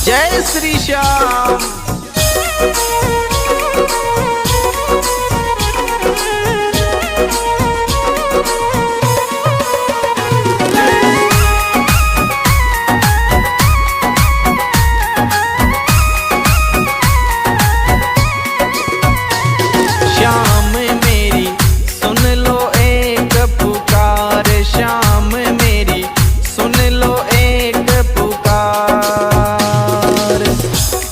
जय श्री श्याम। श्याम मेरी सुन लो एक पुकार, श्याम मेरी सुन लो एक पुकार।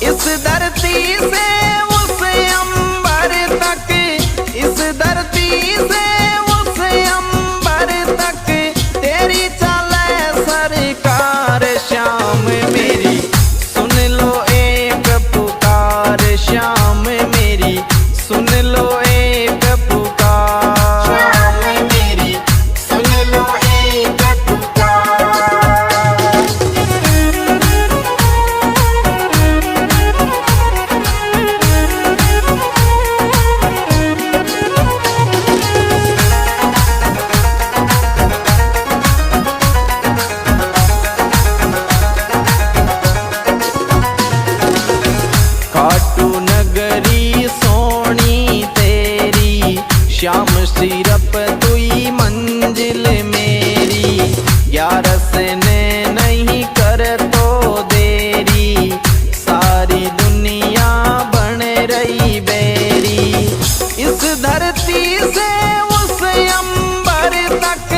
इस धरती से उस अंबर तक, इस धरती से उस अंबर तक तेरी चले सरकार। श्याम मेरी सुन लो एक पुकार, श्याम मेरी सुन लो एक पुकार। श्याम मेरी सुन लो एक पुकार। खाटू नगरी सोनी तेरी, श्याम सिरप तुई मंजिल मेरी। ग्यारस ने नहीं कर तो देरी, सारी दुनिया बन रही बेरी। इस धरती से उस अंबर तक,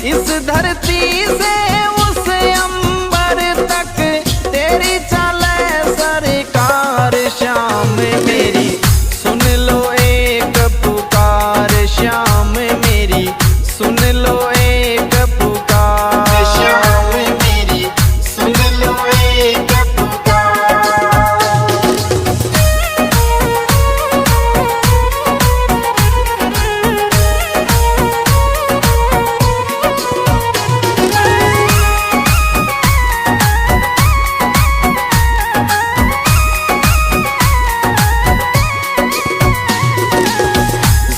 इस धरती से उस अंबर तक तेरी चले सरकार। श्याम मेरी सुन लो एक पुकार, श्याम मेरी सुन लो एक पुकार। श्याम मेरी सुन लो एक पुकार।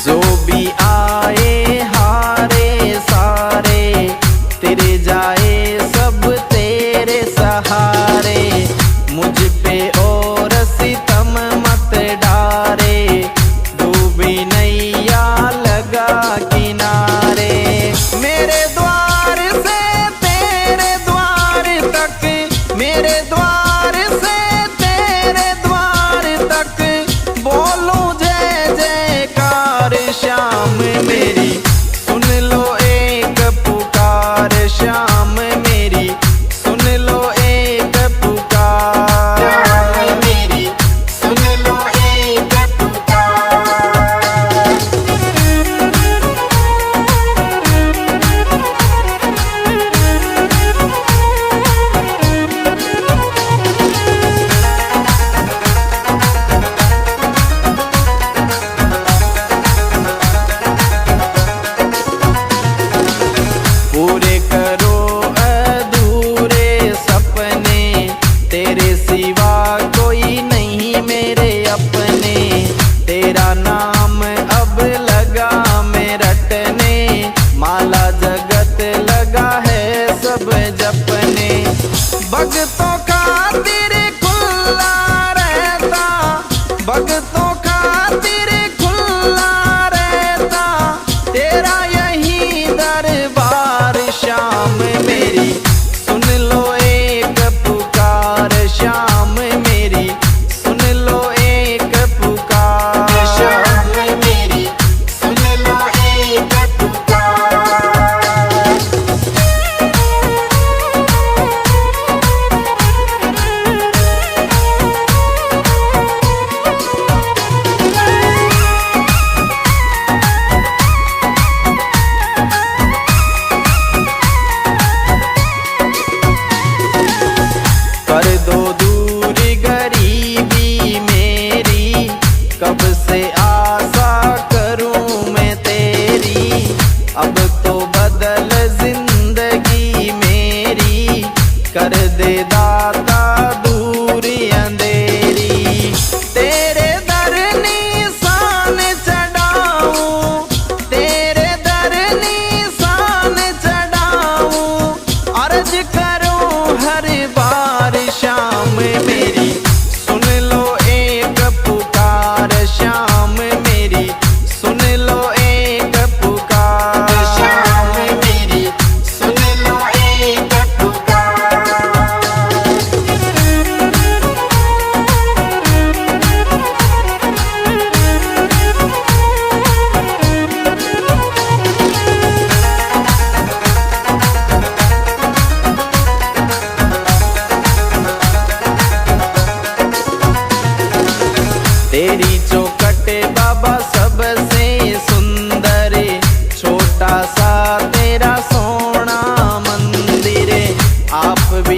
जो भी आए हारे सारे, तेरे जाए सब तेरे सहारे। मुझ पे और सितम मत डारे, डूबी नैया लगा किनारे। मेरे द्वार से तेरे द्वार तक, मेरे द्वार से तेरे द्वार तक बोलूं जय जयकार। श्याम मेरी सुन लो एक पुकार, श्याम मेरी सुन लो एक पुकार। श्याम मेरी सुन लो एक पुकार।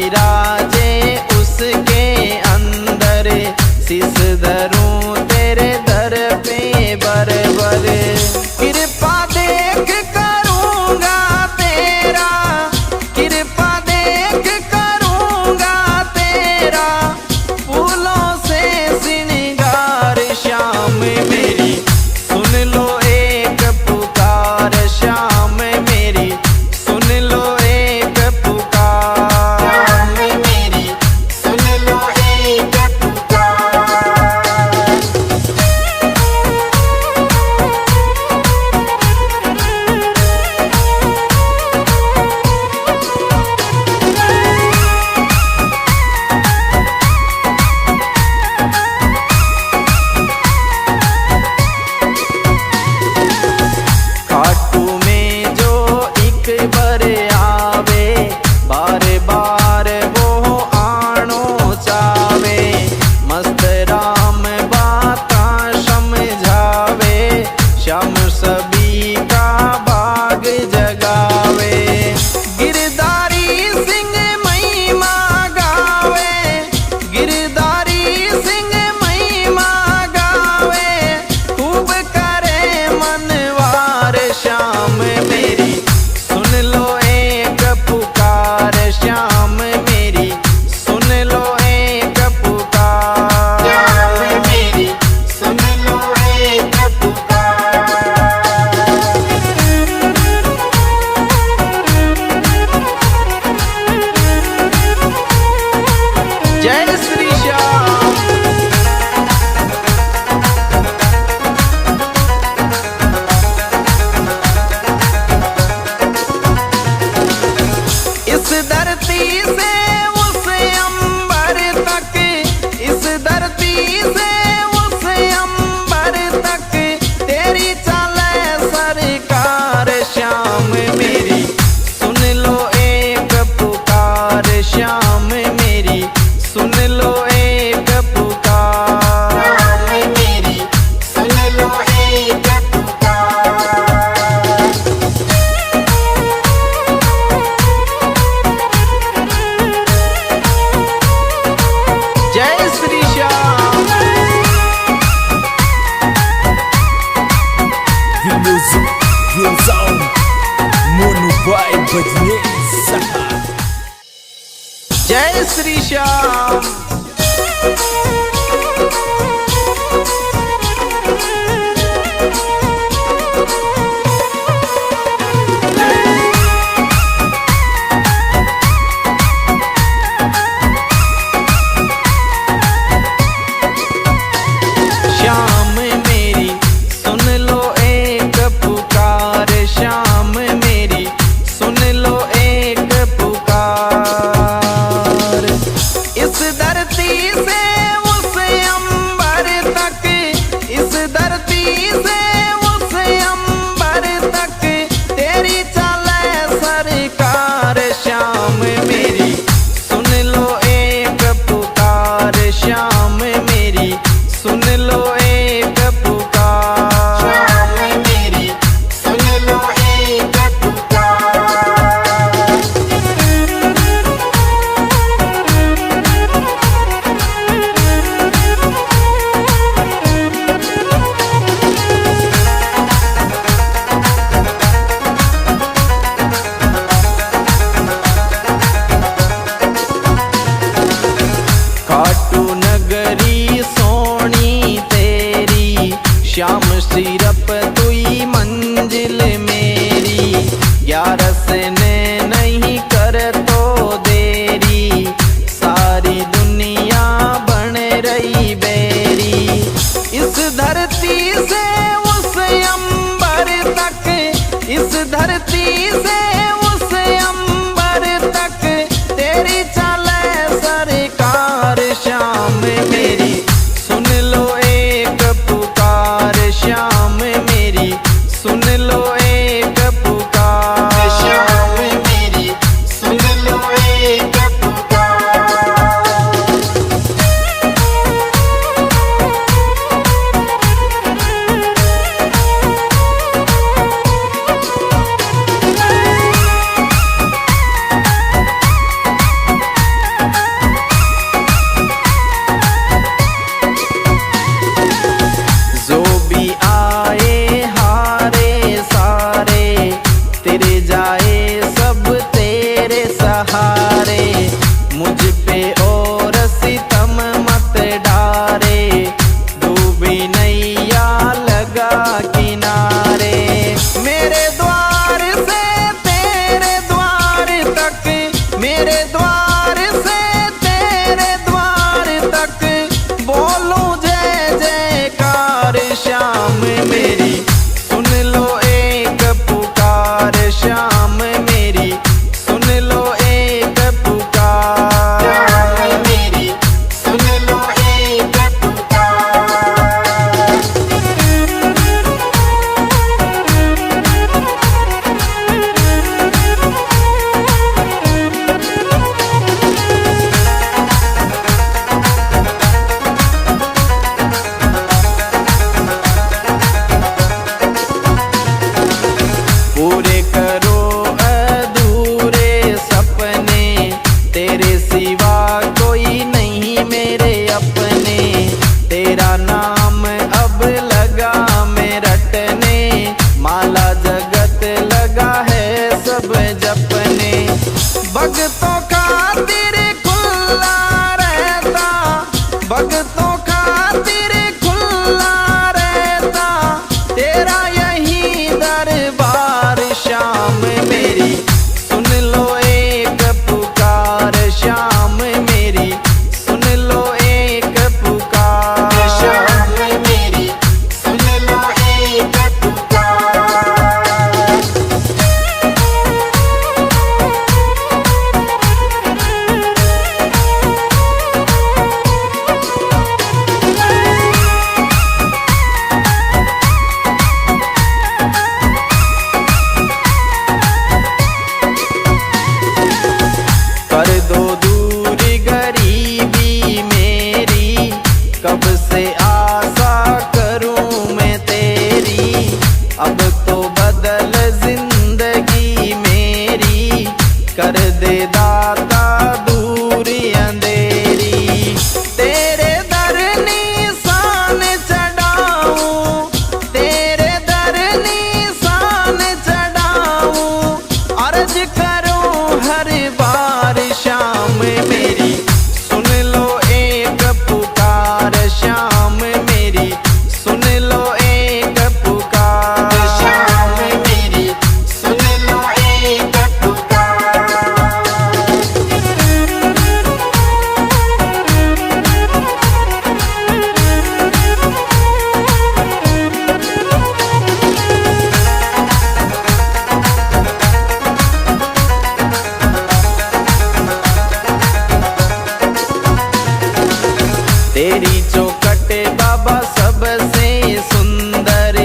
विराजे उसके अंदर, शीस धरूं तेरे दर पे बर बर। कृपा देख करूँगा तेरा, कृपा देख करूँगा तेरा, फूलों से श्रृंगार श्याम मेरी सुन लो एक पुकार, श्याम मेरी सुन लो एक पुकार। श्याम मेरी सुन लो एक पुकार। खाटू में जो एक बार आवे, बार बार वो आनो चावे, मस्त राम बाता समझावे, श्याम सभी का बाग जगावे। गिरधारी सिंह महिमा गावे, गिरधारी सिंह महिमा गावे, खूब करे मनवार श्याम मेरी सुन लो एक पुकार, श्याम मेरी सुन लो एक पुकार। श्याम मेरी सुन लो एक पुकार। जय श्री श्याम। इस धरती से उस अंबर तक, इस धरती से उस अंबर तक, तेरी चले सरकार श्याम मेरी सुन लो एक पुकार, श्याम मेरी सुन लो एक पुकार। श्याम मेरी सुन लो एक पुकार। जय Shri Shyam. The music goes on. Mono by Badnesa. जय श्री श्याम। श्याम मेरी सुन लो एक पुकार, श्याम मेरी सुन लो एक पुकार। इस धरती से उस अंबर तक, इस धरती से उस अंबर तक, तेरी चले सरकार श्याम मेरी सुन लो एक पुकार, श्याम मेरी सुन लो एक पुकार। श्याम मेरी सुन लो एक पुकार। खाटू नगरी सोनी तेरी, श्याम सिरप तुई मंजिल मेरी, 11 ने नहीं कर तो देरी, सारी दुनिया बन रही बेरी। इस धरती से उस अंबर तक, इस धरती से उस अंबर तक, तेरी चले सरकार श्याम मेरी सुन लो एक पुकार, श्याम मेरी सुन लो एक पुकार। श्याम मेरी सुन लो एक पुकार। कब से आशा करूं मैं तेरी, अब तो बदल जिंदगी मेरी, कर दे दाता दूरी अंधेरी। तेरे दर निशान चढ़ाऊं, तेरे दर निशान चढ़ाऊं, अर्ज करूं हर बार शाम मेरी, सुन लो एक पुकार शाम मेरी, सुन लो एक पुकार शाम मेरी, सुन लो एक पुकार। तेरी चौखट बाबा सबसे सुंदर,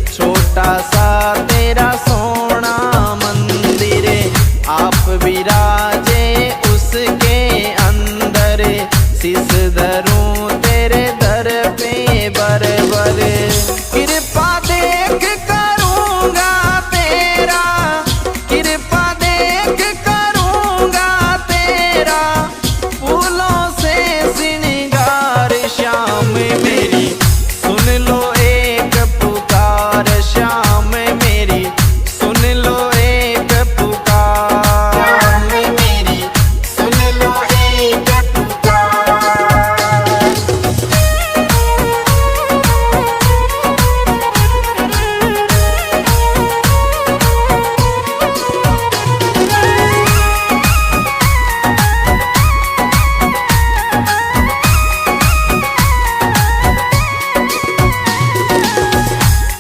छोटा सा तेरा सोना मंदिर, आप विराजे उसके अंदर, शीस धरूं तेरे दर पे बरबर, कृपा देख करूंगा तेरा, कृपा देख करूंगा तेरा, फूलों से श्रृंगार श्याम मेरी, सुन लो एक पुकार श्याम मेरी, सुन लो एक पुकार। शाम मेरी, सुन लो एक पुकार।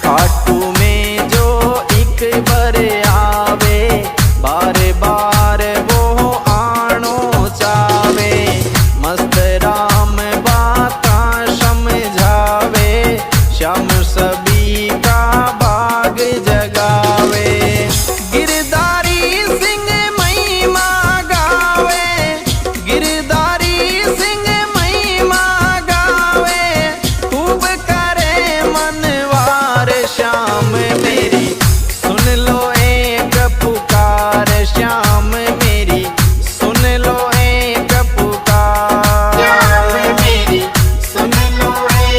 खाटू में जो एक बार आवे, बार बार वो आनो चावे, मस्त राम बाता समझावे, श्याम सभी का भाग जगावे, गिरधारी सिंह महिमा गावे, गिरधारी सिंह महिमा गावे, खूब करे मनवार श्याम मेरी, सुन लो एक पुकार श्याम मेरी, सुन लो एक पुकार। शाम मेरी, सुन लो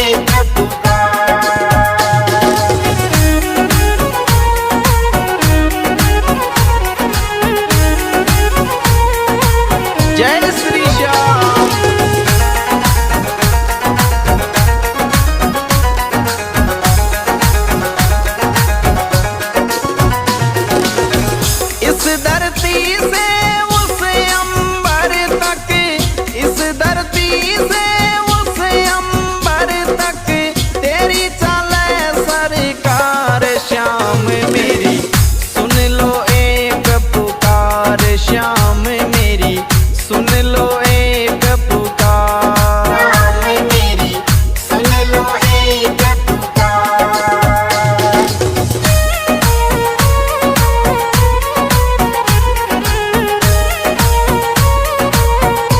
एक पुकार। जय श्री श्याम। इस धरती से उस अंबर तक, इस धरती से उस अंबर तक, तेरी चले सरकार श्याम मेरी, सुन लो एक पुकार श्याम मेरी, सुन लो एक पुकार। शाम मेरी, सुन लो एक पुकार।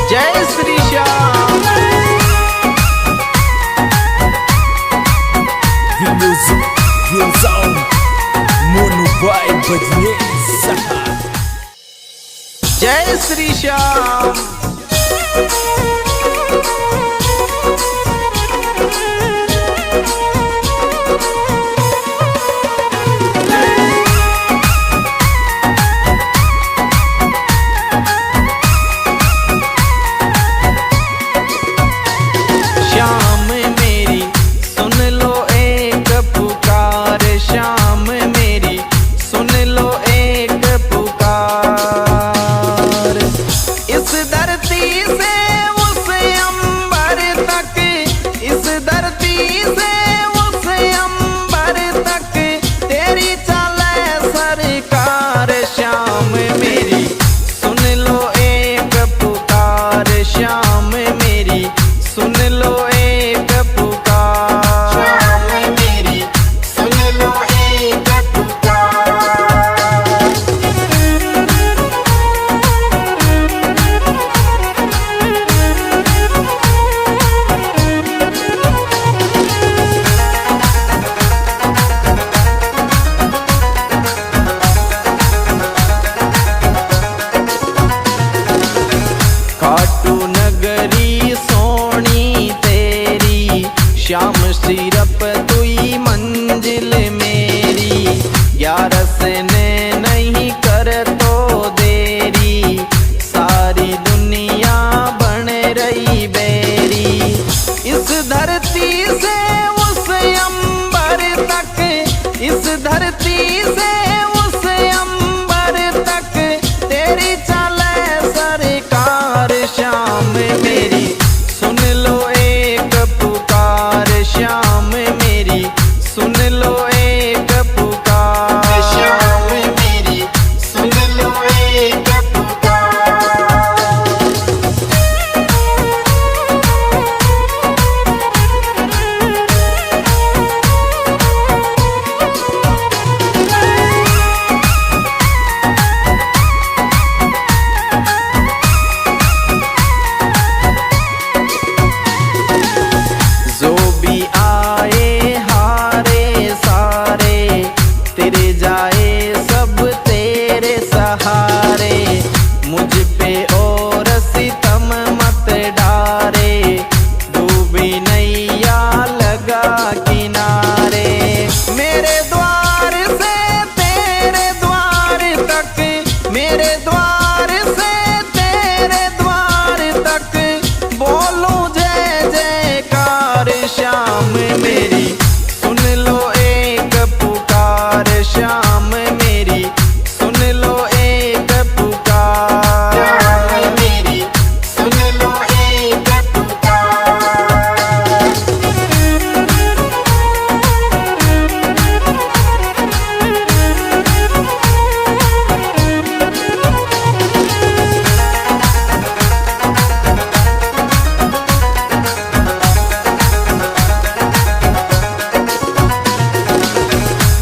जय Shri Shyam. The music goes on. Mono Vibe Badneza. जय श्री श्याम। श्याम मेरी, सुन लो एक पुकार श्याम मेरी, सुन लो एक पुकार। इस दर बेरी बेरी। इस धरती से उस अंबर तक, इस धरती से उस अंबर तक तेरी चले सरकार। श्याम मेरी सुन लो एक पुकार, श्याम मेरी सुन लो एक पुकार। श्याम मेरी सुन लो एक पुकार। जो भी आए हारे सारे, तेरे जाए सब तेरे सहारे। मुझ पे और सितम मत डारे, डूबी नैया लगा किनारे। मेरे द्वार से तेरे द्वार तक, मेरे द्वार से तेरे द्वार तक बोलूं जय जयकार। श्याम मेरी सुन लो एक पुकार, श्याम मेरी सुन लो एक पुकार। श्याम मेरी सुन लो एक पुकार।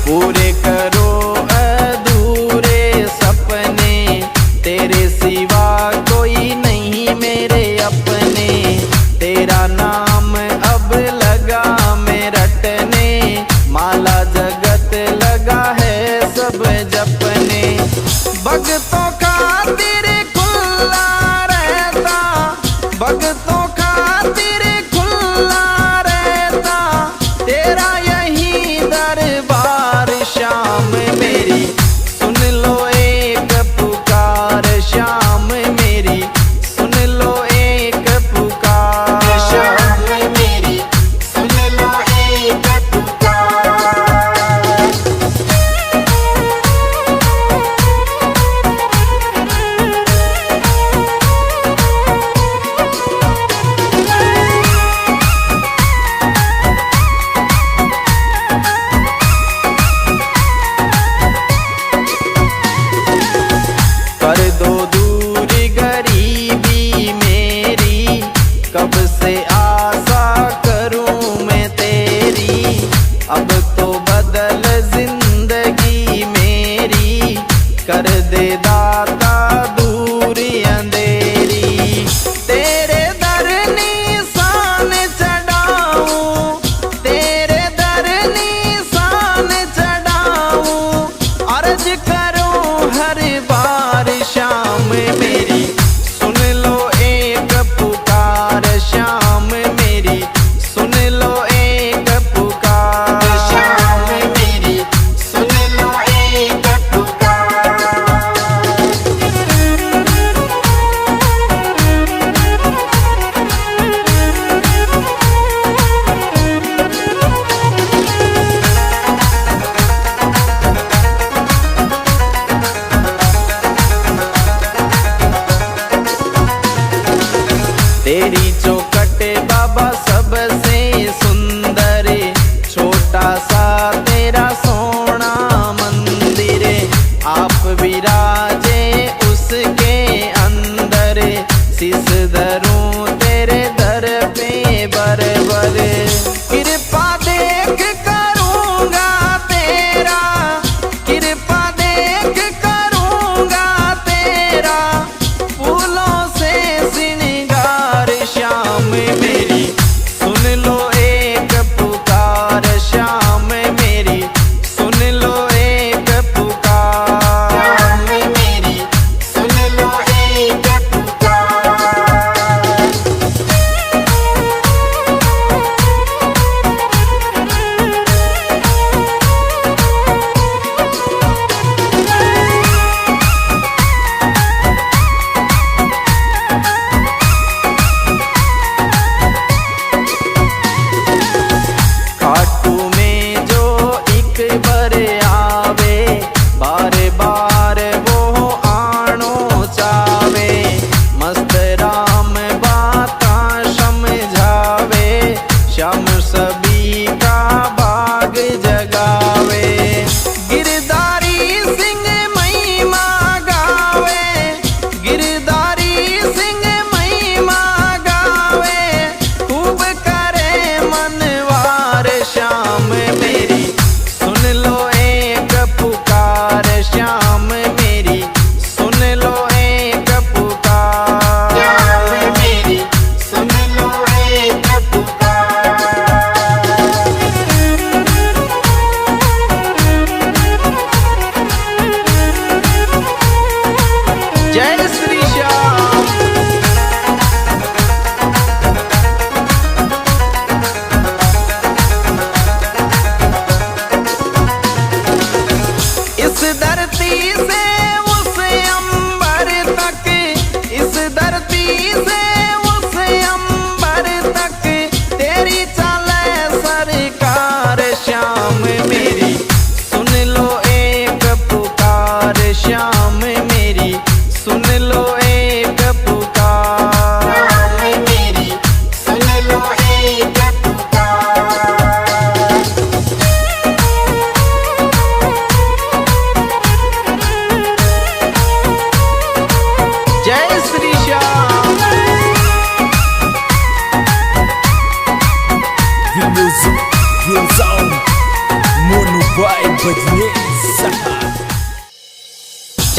पूरे करो अधूरे सपने, तेरे सिवा कोई नहीं मेरे अपने। तेरा नाम अब लगा मैं रटने, माला जगत लगा है सब जपने। भक्तों खातिर खुला रहता, भक्तों खातिर खुला रहता तेरा यही दरबार। श्याम मेरी सुन लो एक पुकार, श्याम मेरी सुन लो एक पुकार। श्याम मेरी सुन लो एक पुकार। कर दो दूर गरीबी मेरी, कब से आशा करूं मैं तेरी। अब तो बदल जिंदगी मेरी, कर दे दाता दूर अंधेरी। तेरे दर निशान चढ़ाऊं, तेरे दर निशान चढ़ाऊं, अर्ज करूं हर बार। श्याम मेरी सुन लो एक पुकार, श्याम मेरी सुन लो एक पुकार। श्याम मेरी सुन लो एक पुकार। तेरी चौखट बाबा सबसे सुंदर, छोटा सा तेरा सोना मंदिर। आप विराजे उसके अंदर, शीस धरूं तेरे दर पे बरबर। कृपा देख करूंगा तेरा, कृपा देख करूंगा तेरा, फूलों से श्रृंगार। श्याम मेरी सुन लो एक पुकार, श्याम मेरी सुन लो एक पुकार। श्याम मेरी सुन लो एक पुकार।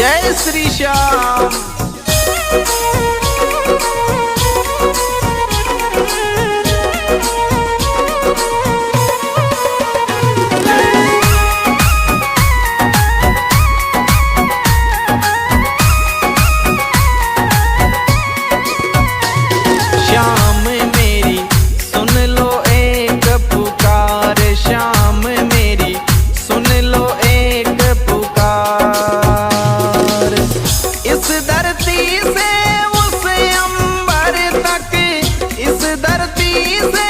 जय श्री श्याम। श्याम मेरी सुन लो एक पुकार, श्याम मेरी सुन लो एक पुकार। इस धरती से उस अंबर तक, इस धरती से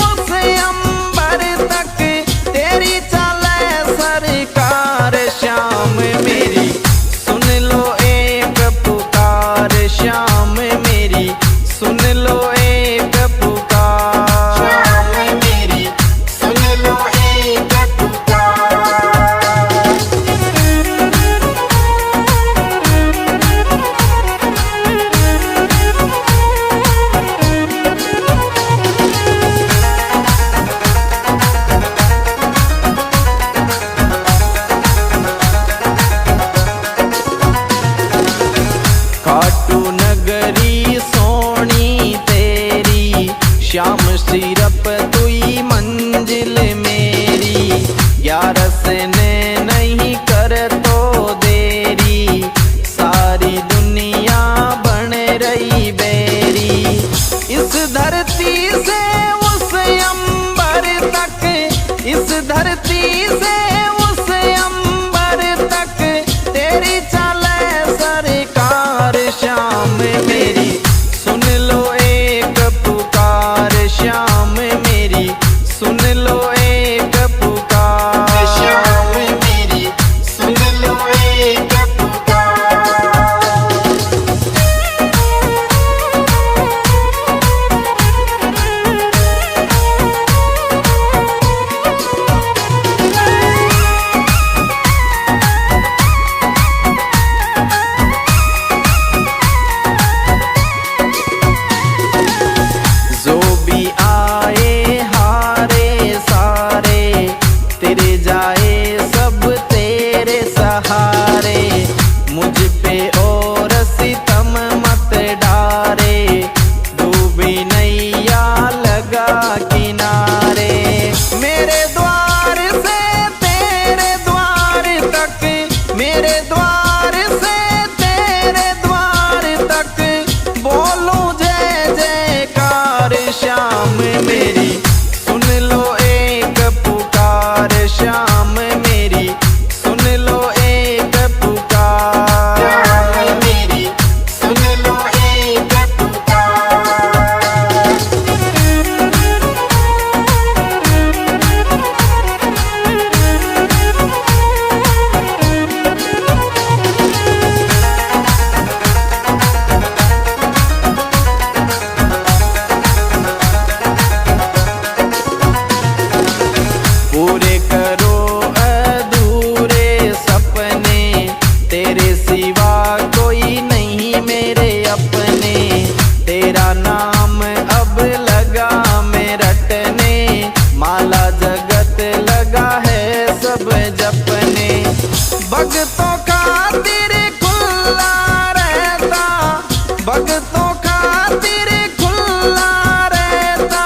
उस अंबर तक तेरी चले सरकार। श्याम मेरी सुन लो एक पुकार, श्याम मेरी सुन लो एक पुकार। श्याम मेरी सुन लो एक पुकार। खाटू नगरी सोनी तेरी, श्याम सिरप तुई मंजिल मेरी। ग्यारस ने नहीं कर तो देरी, सारी दुनिया बन रही बेरी। इस धरती से उस अंबर तक, इस धरती से उस अंबर तक तेरी चले सरकार। श्याम मेरी सुन लो एक पुकार, श्याम मेरी सुन लो एक पुकार। श्याम मेरी सुन लो एक पुकार। जो भी आए हारे सारे, तेरे जाए सब तेरे सहारे। मुझ पे और सितम मत डारे, डूबी नैया लगा किनारे। मेरे द्वार से तेरे द्वार तक, मेरे द्वार से तेरे द्वार तक बोलूं जय जयकार। श्याम मेरी सुन लो एक पुकार, श्याम मेरी सुन लो एक पुकार। श्याम मेरी सुन लो एक पुकार। पूरे करो अधूरे सपने, तेरे सिवा कोई नहीं मेरे अपने। तेरा नाम अब लगा मैं रटने, माला जगत लगा है सब जपने। भक्तों खातिर खुला रहता, भक्तों खातिर खुला रहता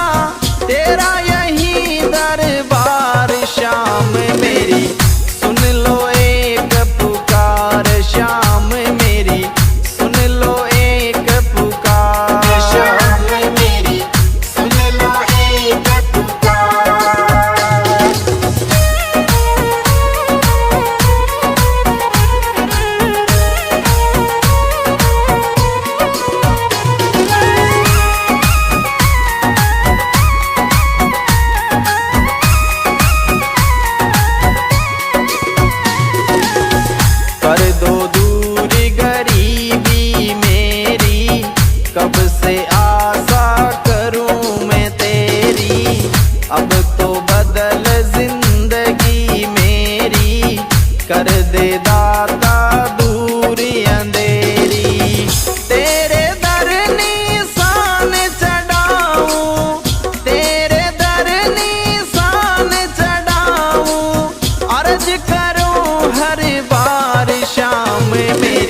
तेरा यही दरबार। श्याम मेरी सुन लो एक पुकार, श्याम मेरी सुन लो एक पुकार। श्याम मेरी सुन लो एक पुकार। कर दो दूर गरीबी मेरी, कब से आशा करूं मैं तेरी। अब तो बदल जिंदगी मेरी, कर दे दाता दूर अंधेरी। तेरे दर निशान चढ़ाऊं, तेरे दर निशान चढ़ाऊं, अर्ज करूं हर बार। श्याम मेरी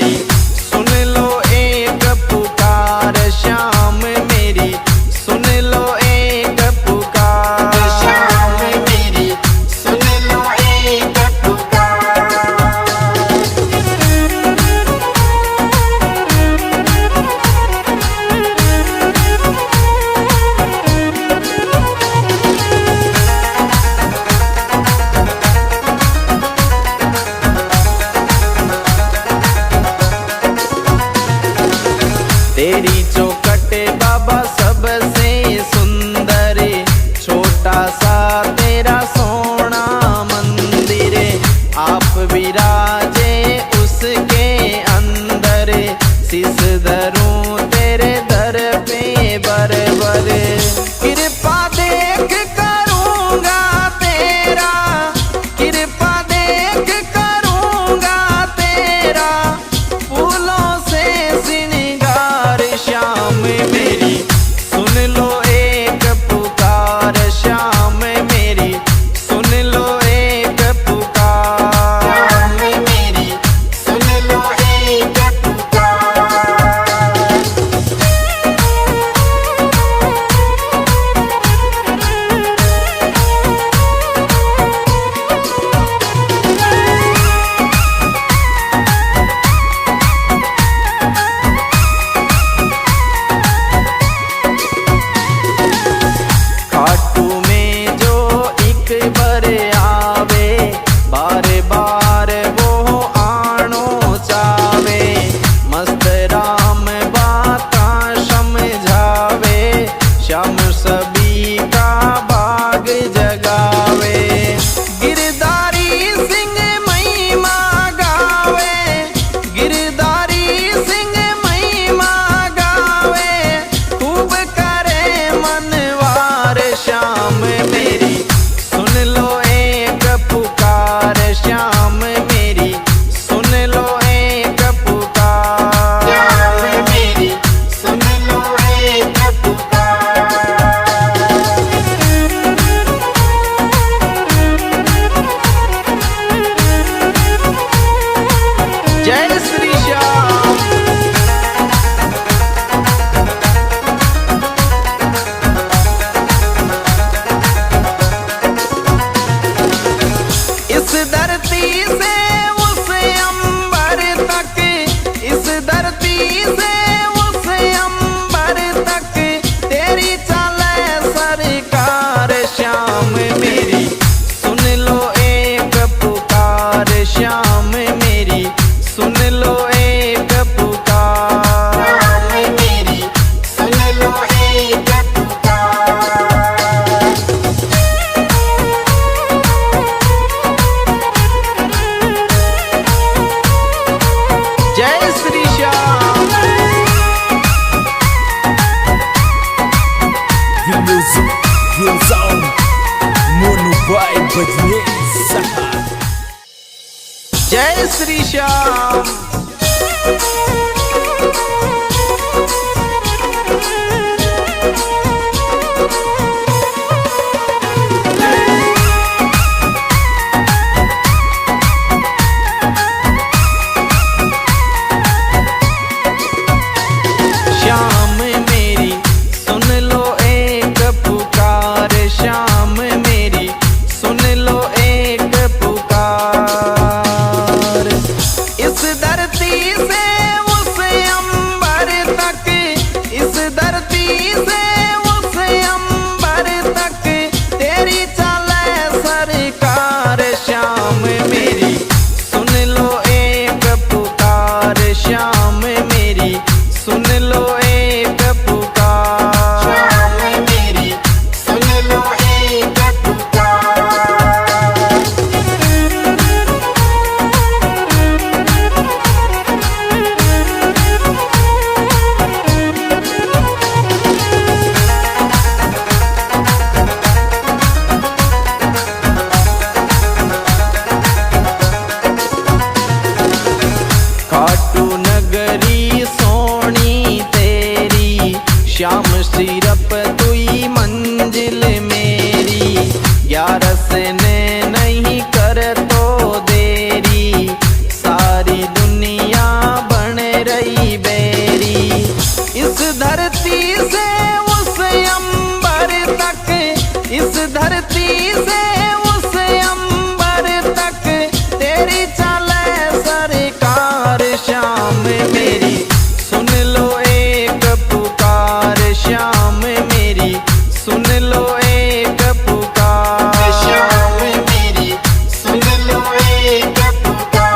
विराजे उसके अंदर, शीस धरूं तेरे दर पे बर बर। कृपा देख करूंगा तेरा, कृपा देख करूंगा तेरा, फूलों से श्रृंगार श्याम मेरी सुन लो एक पुकार, श्याम मेरी सुन लो एक पुकार। श्याम मेरी सुन लो एक पुकार। खाटू में जो एक बार आवे, बार बार वो आनो चावे, मस्त राम बाता समझावे, श्याम सभी का बाग जगावे। गिरधारी सिंह महिमा गावे, गिरधारी सिंह महिमा गावे, खूब करे मनवार श्याम मेरी सुन लो एक पुकार, श्याम मेरी सुन लो एक पुकार। श्याम मेरी सुन लो एक पुकार। जय श्री श्याम। इस धरती से उस अंबर तक, इस धरती से उस अंबर तक, तेरी चले सरकार श्याम मेरी सुन लो एक पुकार, श्याम मेरी सुन लो एक पुकार। श्याम मेरी सुन लो एक पुकार। जय Shri Shyam. The music goes on. Mono by Bajne Saha. जय श्री श्याम। श्याम मेरी सुन लो एक पुकार, श्याम मेरी सुन लो एक पुकार। इस धरती से उस अंबर तक, इस धरती से उस अंबर तक, तेरी चले सरकार श्याम मेरी सुन लो एक पुकार, श्याम मेरी सुन लो एक पुकार। श्याम मेरी सुन लो एक पुकार। खाटू नगरी सोनी तेरी, श्याम सिरप तुई मंजिल मेरी, ग्यारस ने नहीं कर तो देरी, सारी दुनिया बन रही बेरी। इस धरती से उस अंबर तक, इस धरती से उस अंबर तक, तेरी चले सरकार श्याम मेरी सुन लो एक पुकार, श्याम मेरी सुन लो एक पुकार। श्याम मेरी सुन लो एक पुकार।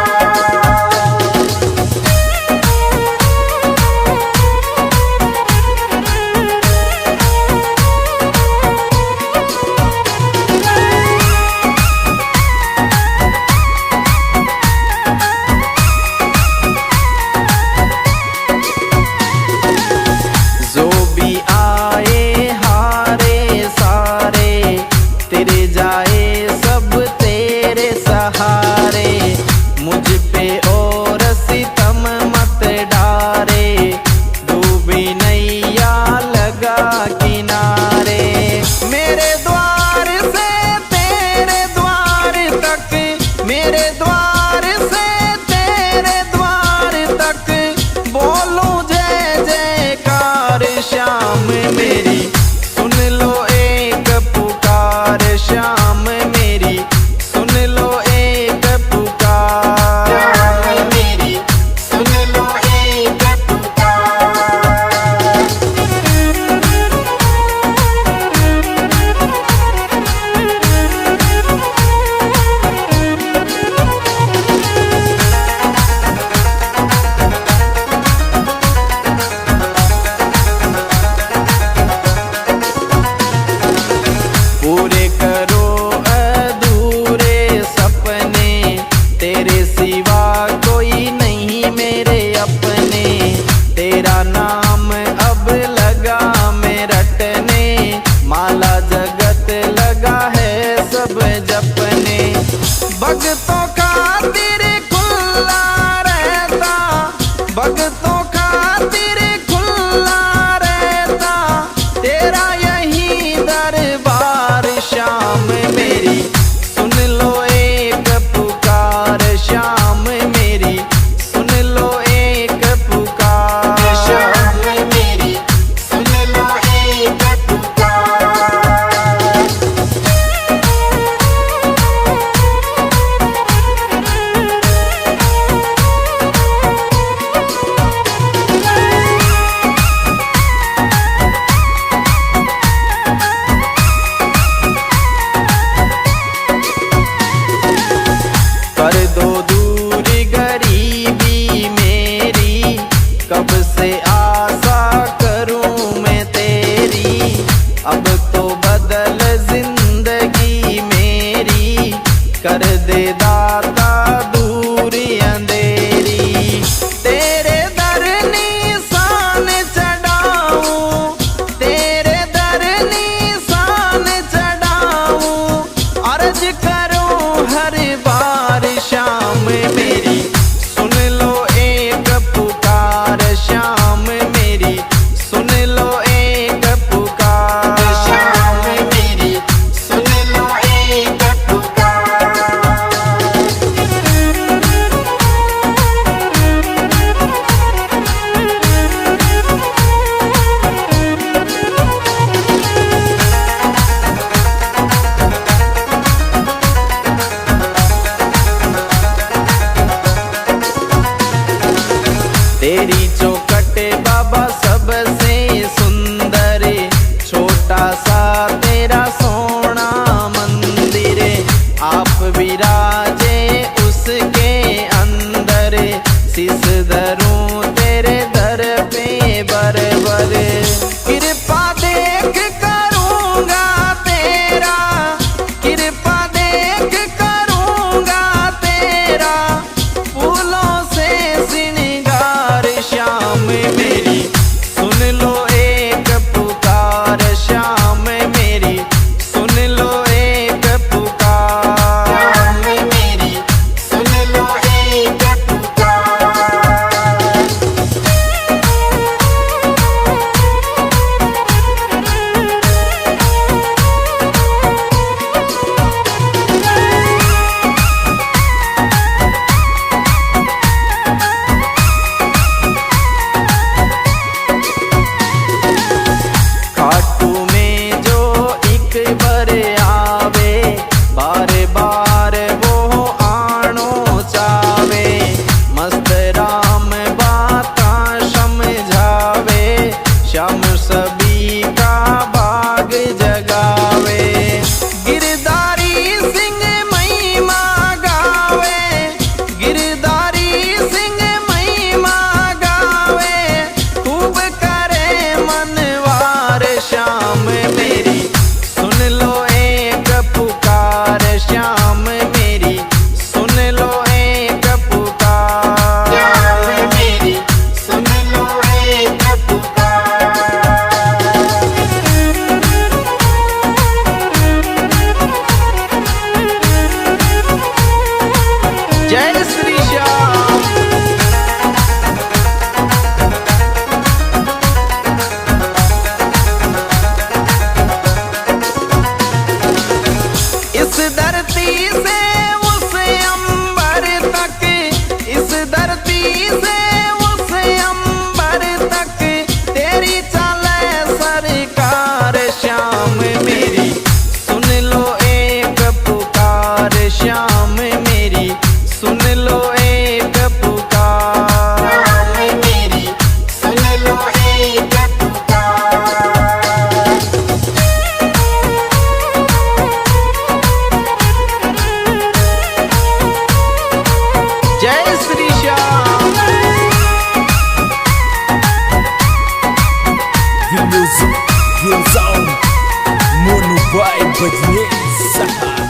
Real sound, Mono Vibe, but yes.